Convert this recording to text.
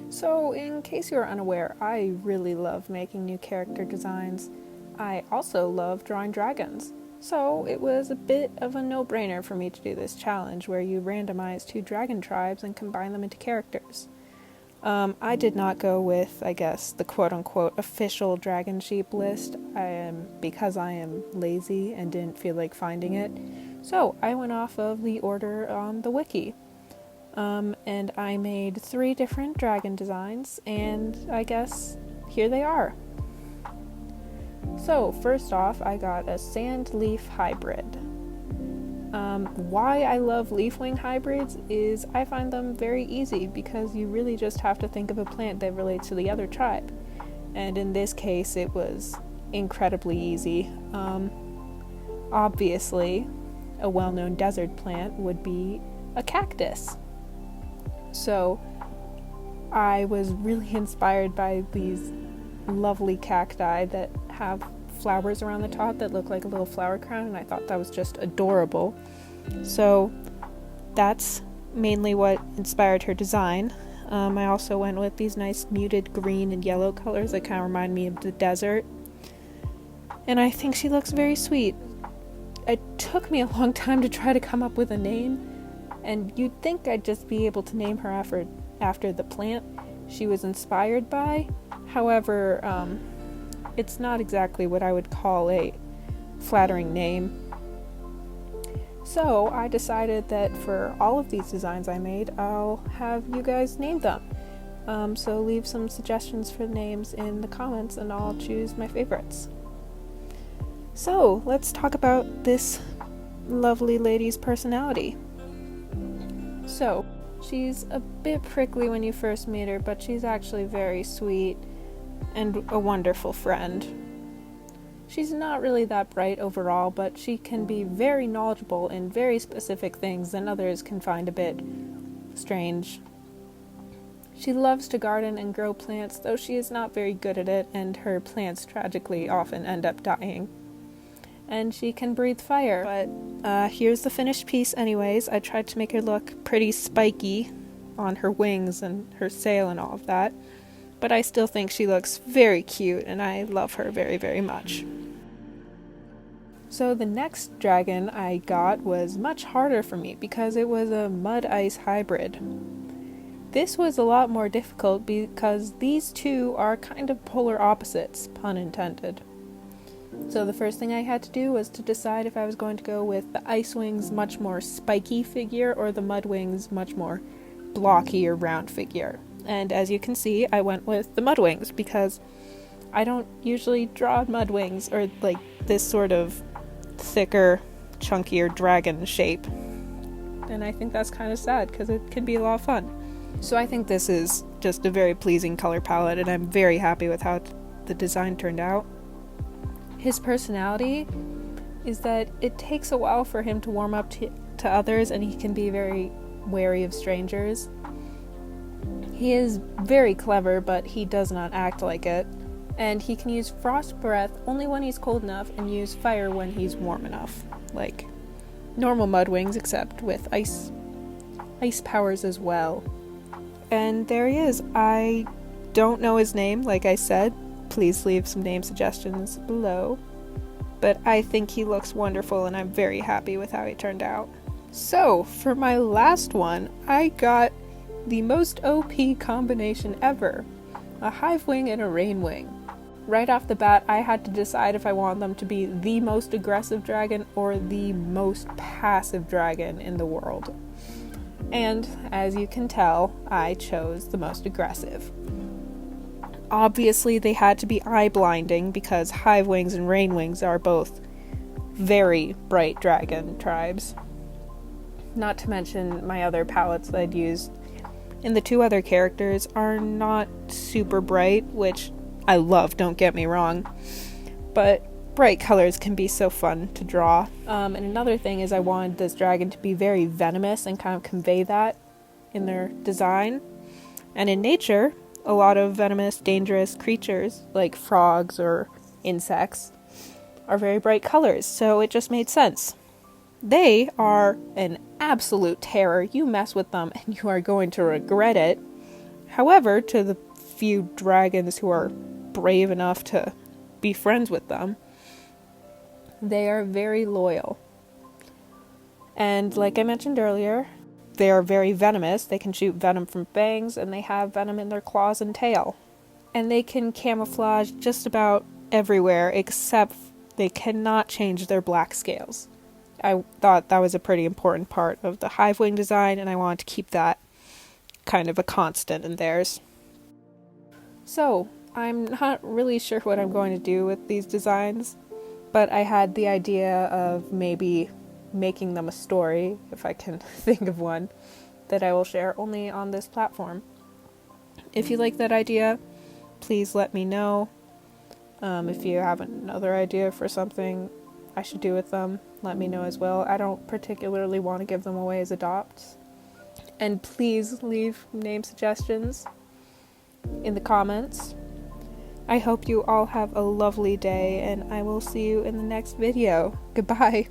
So, in case you are unaware, I really love making new character designs. I also love drawing dragons. So, it was a bit of a no-brainer for me to do this challenge where you randomize 2 dragon tribes and combine them into characters. I did not go with, I guess, the quote-unquote official dragon sheep list because I am lazy and didn't feel like finding it. So, I went off of the order on the wiki. And I made 3 different dragon designs, and I guess here they are. So, first off, I got a sand leaf hybrid. Why I love LeafWing hybrids is I find them very easy because you really just have to think of a plant that relates to the other tribe. And in this case, it was incredibly easy. Obviously, a well-known desert plant would be a cactus. So I was really inspired by these lovely cacti that have flowers around the top that look like a little flower crown, and I thought that was just adorable. So that's mainly what inspired her design. I also went with these nice muted green and yellow colors that kind of remind me of the desert. And I think she looks very sweet. It took me a long time to try to come up with a name, and you'd think I'd just be able to name her after the plant she was inspired by. However, it's not exactly what I would call a flattering name. So I decided that for all of these designs I made, I'll have you guys name them. So leave some suggestions for names in the comments and I'll choose my favorites. So let's talk about this lovely lady's personality. So, she's a bit prickly when you first meet her, but she's actually very sweet and a wonderful friend. She's not really that bright overall, but she can be very knowledgeable in very specific things that others can find a bit strange. She loves to garden and grow plants, though she is not very good at it, and her plants tragically often end up dying. And she can breathe fire, but here's the finished piece anyways. I tried to make her look pretty spiky on her wings and her sail and all of that, but I still think she looks very cute and I love her very, very much. So the next dragon I got was much harder for me because it was a mud ice hybrid. This was a lot more difficult because these two are kind of polar opposites, pun intended. So the first thing I had to do was to decide if I was going to go with the IceWing's much more spiky figure or the MudWing's much more blocky or round figure. And as you can see, I went with the MudWing's because I don't usually draw MudWing's or like this sort of thicker, chunkier dragon shape. And I think that's kind of sad because it can be a lot of fun. So I think this is just a very pleasing color palette and I'm very happy with how the design turned out. His personality is that it takes a while for him to warm up to others and he can be very wary of strangers. He is very clever, but he does not act like it. And he can use frost breath only when he's cold enough and use fire when he's warm enough. Like normal MudWings, except with ice powers as well. And there he is. I don't know his name, like I said. Please leave some name suggestions below. But I think he looks wonderful and I'm very happy with how he turned out. So, for my last one, I got the most OP combination ever. A HiveWing and a RainWing. Right off the bat, I had to decide if I wanted them to be the most aggressive dragon or the most passive dragon in the world. And, as you can tell, I chose the most aggressive. Obviously, they had to be eye-blinding because HiveWings and RainWings are both very bright dragon tribes. Not to mention my other palettes that I'd used in the 2 other characters are not super bright, which I love, don't get me wrong. But bright colors can be so fun to draw. And another thing is I wanted this dragon to be very venomous and kind of convey that in their design. And in nature, a lot of venomous, dangerous creatures, like frogs or insects, are very bright colors, so it just made sense. They are an absolute terror. You mess with them and you are going to regret it. However, to the few dragons who are brave enough to be friends with them, they are very loyal. And like I mentioned earlier, they are very venomous. They can shoot venom from fangs, and they have venom in their claws and tail. And they can camouflage just about everywhere, except they cannot change their black scales. I thought that was a pretty important part of the HiveWing design, and I wanted to keep that kind of a constant in theirs. So, I'm not really sure what I'm going to do with these designs, but I had the idea of maybe making them a story, if I can think of one, that I will share only on this platform. If you like that idea, please let me know. If you have another idea for something I should do with them, let me know as well. I don't particularly want to give them away as adopts. And please leave name suggestions in the comments. I hope you all have a lovely day, and I will see you in the next video. Goodbye.